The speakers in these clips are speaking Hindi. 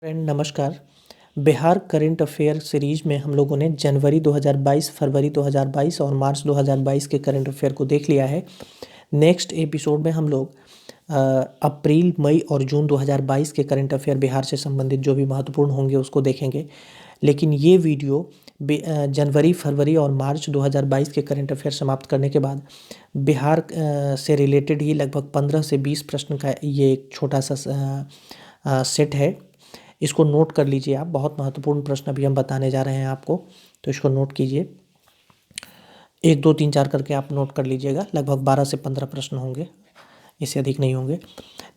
फ्रेंड नमस्कार। बिहार करंट अफेयर सीरीज में हम लोगों ने जनवरी 2022, फरवरी 2022 और मार्च 2022 के करंट अफेयर को देख लिया है। नेक्स्ट एपिसोड में हम लोग अप्रैल, मई और जून 2022 के करंट अफेयर बिहार से संबंधित जो भी महत्वपूर्ण होंगे उसको देखेंगे। लेकिन ये वीडियो जनवरी, फरवरी और मार्च 2022 के करंट अफेयर समाप्त करने के बाद बिहार से रिलेटेड ही लगभग 15 से 20 प्रश्न का ये एक छोटा सा सेट है। इसको नोट कर लीजिए आप। बहुत महत्वपूर्ण प्रश्न अभी हम बताने जा रहे हैं आपको, तो इसको नोट कीजिए। 1, 2, 3, 4 करके आप नोट कर लीजिएगा। लगभग 12 से 15 प्रश्न होंगे, इससे अधिक नहीं होंगे।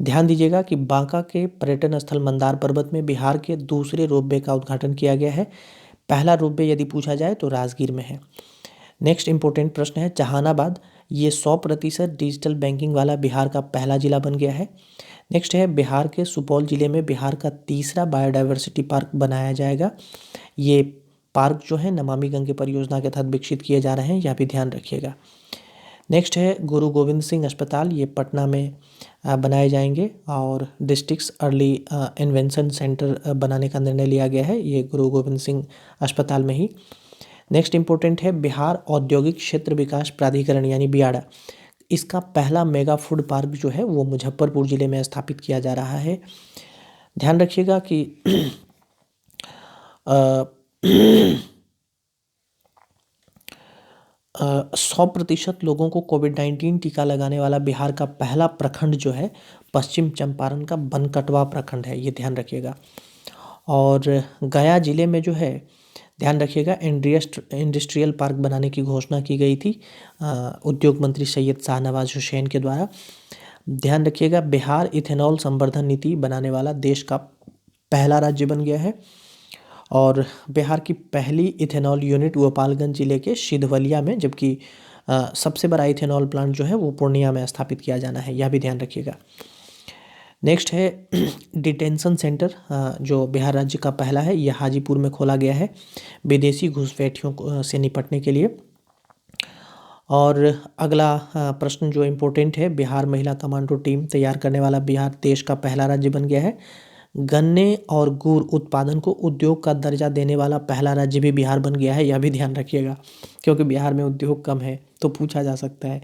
ध्यान दीजिएगा कि बांका के पर्यटन स्थल मंदार पर्वत में बिहार के दूसरे रोपवे का उद्घाटन किया गया है। पहला रोपवे यदि पूछा जाए तो राजगीर में है। नेक्स्ट इंपॉर्टेंट प्रश्न है, जहानाबाद ये 100% डिजिटल बैंकिंग वाला बिहार का पहला जिला बन गया है। नेक्स्ट है, बिहार के सुपौल जिले में बिहार का तीसरा बायोडाइवर्सिटी पार्क बनाया जाएगा। ये पार्क जो है नमामि गंगे परियोजना के तहत विकसित किए जा रहे हैं, यह भी ध्यान रखिएगा। नेक्स्ट है, गुरु गोविंद सिंह अस्पताल, ये पटना में बनाए जाएंगे और डिस्ट्रिक्ट अर्ली इन्वेंशन सेंटर बनाने का निर्णय लिया गया है, ये गुरु गोविंद सिंह अस्पताल में ही। नेक्स्ट इंपॉर्टेंट है, बिहार औद्योगिक क्षेत्र विकास प्राधिकरण यानी बियाडा, इसका पहला मेगा फूड पार्क जो है वो मुजफ्फरपुर ज़िले में स्थापित किया जा रहा है। ध्यान रखिएगा कि 100% लोगों को कोविड-19 टीका लगाने वाला बिहार का पहला प्रखंड जो है पश्चिम चंपारण का बनकटवा प्रखंड है, ये ध्यान रखिएगा। और गया जिले में जो है, ध्यान रखिएगा, इंडस्ट्रियल पार्क बनाने की घोषणा की गई थी उद्योग मंत्री सैयद शाहनवाज हुसैन के द्वारा। ध्यान रखिएगा, बिहार इथेनॉल संवर्धन नीति बनाने वाला देश का पहला राज्य बन गया है। और बिहार की पहली इथेनॉल यूनिट गोपालगंज जिले के सिधवलिया में, जबकि सबसे बड़ा इथेनॉल प्लांट जो है वो पूर्णिया में स्थापित किया जाना है, यह भी ध्यान रखिएगा। नेक्स्ट है, डिटेंशन सेंटर जो बिहार राज्य का पहला है, यह हाजीपुर में खोला गया है विदेशी घुसपैठियों से निपटने के लिए। और अगला प्रश्न जो इम्पोर्टेंट है, बिहार महिला कमांडो टीम तैयार करने वाला बिहार देश का पहला राज्य बन गया है। गन्ने और गुड़ उत्पादन को उद्योग का दर्जा देने वाला पहला राज्य भी बिहार बन गया है, यह भी ध्यान रखिएगा, क्योंकि बिहार में उद्योग कम है तो पूछा जा सकता है।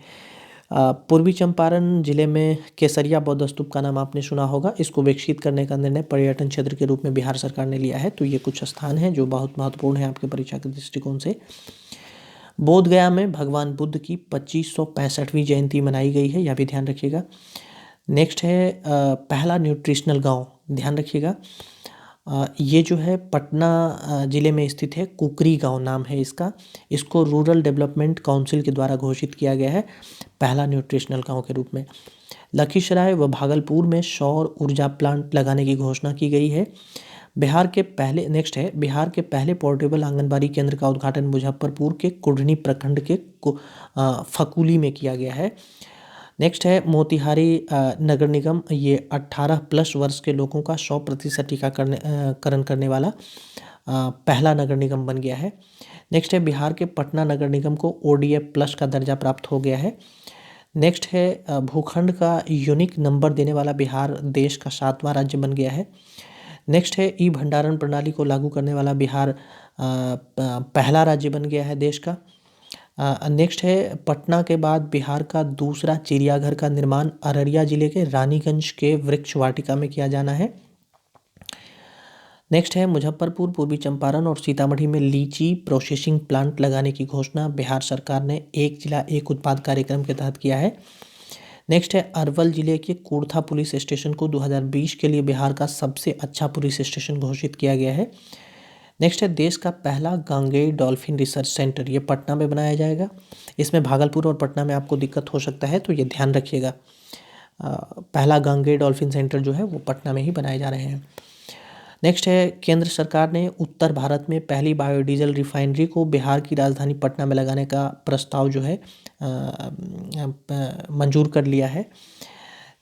पूर्वी चंपारण जिले में केसरिया बौद्ध स्तूप का नाम आपने सुना होगा। इसको विकसित करने का निर्णय पर्यटन क्षेत्र के रूप में बिहार सरकार ने लिया है। तो ये कुछ स्थान हैं जो बहुत महत्वपूर्ण है आपके परीक्षा के दृष्टिकोण से। बोधगया में भगवान बुद्ध की 2565वीं जयंती मनाई गई है, यह भी ध्यान रखिएगा। नेक्स्ट है, पहला न्यूट्रिशनल गांव, ध्यान रखिएगा, ये जो है पटना ज़िले में स्थित है, कुकरी गांव नाम है इसका। इसको रूरल डेवलपमेंट काउंसिल के द्वारा घोषित किया गया है पहला न्यूट्रिशनल गांव के रूप में। लखीसराय व भागलपुर में सौर ऊर्जा प्लांट लगाने की घोषणा की गई है। बिहार के पहले पोर्टेबल आंगनबाड़ी केंद्र का उद्घाटन मुजफ्फरपुर के कुढ़नी प्रखंड के फकुली में किया गया है। नेक्स्ट है, मोतिहारी नगर निगम, ये 18+ वर्ष के लोगों का 100% टीकाकरण करने वाला पहला नगर निगम बन गया है। नेक्स्ट है, बिहार के पटना नगर निगम को ODF+ का दर्जा प्राप्त हो गया है। नेक्स्ट है, भूखंड का यूनिक नंबर देने वाला बिहार देश का 7वां राज्य बन गया है। नेक्स्ट है, ई भंडारण प्रणाली को लागू करने वाला बिहार पहला राज्य बन गया है देश का। नेक्स्ट है, पटना के बाद बिहार का दूसरा चिड़ियाघर का निर्माण अररिया जिले के रानीगंज के वृक्ष वाटिका में किया जाना है। नेक्स्ट है, मुजफ्फरपुर, पूर्वी चंपारण और सीतामढ़ी में लीची प्रोसेसिंग प्लांट लगाने की घोषणा बिहार सरकार ने एक जिला एक उत्पाद कार्यक्रम के तहत किया है। नेक्स्ट है, अरवल जिले के कुर्था पुलिस स्टेशन को 2020 के लिए बिहार का सबसे अच्छा पुलिस स्टेशन घोषित किया गया है। नेक्स्ट है, देश का पहला गांगेय डॉल्फिन रिसर्च सेंटर, ये पटना में बनाया जाएगा। इसमें भागलपुर और पटना में आपको दिक्कत हो सकता है, तो ये ध्यान रखिएगा। पहला गांगेय डॉल्फिन सेंटर जो है वो पटना में ही बनाए जा रहे हैं। नेक्स्ट है, केंद्र सरकार ने उत्तर भारत में पहली बायोडीजल रिफाइनरी को बिहार की राजधानी पटना में लगाने का प्रस्ताव जो है मंजूर कर लिया है।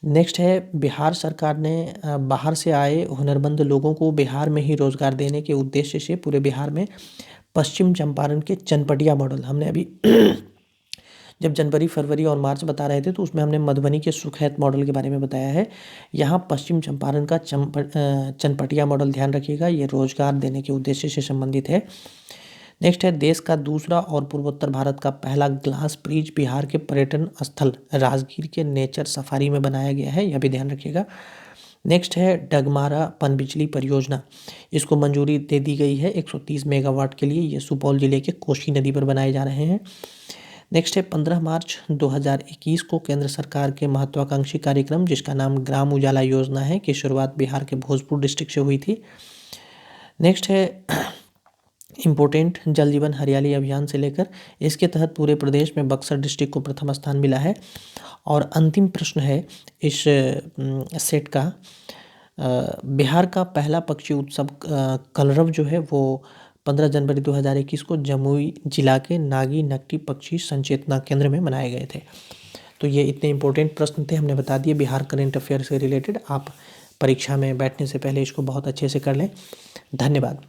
नेक्स्ट है, बिहार सरकार ने बाहर से आए हुनरमंद लोगों को बिहार में ही रोजगार देने के उद्देश्य से पूरे बिहार में पश्चिम चंपारण के चनपटिया मॉडल, हमने अभी जब जनवरी, फरवरी और मार्च बता रहे थे तो उसमें हमने मधुबनी के सुखैत मॉडल के बारे में बताया है। यहाँ पश्चिम चंपारण का चनपटिया मॉडल ध्यान रखिएगा, ये रोजगार देने के उद्देश्य से संबंधित है। नेक्स्ट है देश का दूसरा और पूर्वोत्तर भारत का पहला ग्लास ब्रिज बिहार के पर्यटन स्थल राजगीर के नेचर सफारी में बनाया गया है, यह भी ध्यान रखिएगा। नेक्स्ट है डगमारा पनबिजली परियोजना, इसको मंजूरी दे दी गई है 130 मेगावाट के लिए, ये सुपौल जिले के कोसी नदी पर बनाए जा रहे हैं। नेक्स्ट है 15 मार्च 2021 को केंद्र सरकार के महत्वाकांक्षी कार्यक्रम जिसका नाम ग्राम उजाला योजना है की शुरुआत बिहार के भोजपुर डिस्ट्रिक्ट से हुई थी। नेक्स्ट है इम्पोर्टेंट जल जीवन हरियाली अभियान से लेकर इसके तहत पूरे प्रदेश में बक्सर डिस्ट्रिक्ट को प्रथम स्थान मिला है। और अंतिम प्रश्न है इस सेट का, बिहार का पहला पक्षी उत्सव कलरव जो है वो 15 जनवरी 2021 को जमुई जिला के नागी नकटी पक्षी संचेतना केंद्र में मनाए गए थे। तो ये इतने इम्पोर्टेंट प्रश्न थे, हमने बता दिए बिहार करंट अफेयर से रिलेटेड। आप परीक्षा में बैठने से पहले इसको बहुत अच्छे से कर लें। धन्यवाद।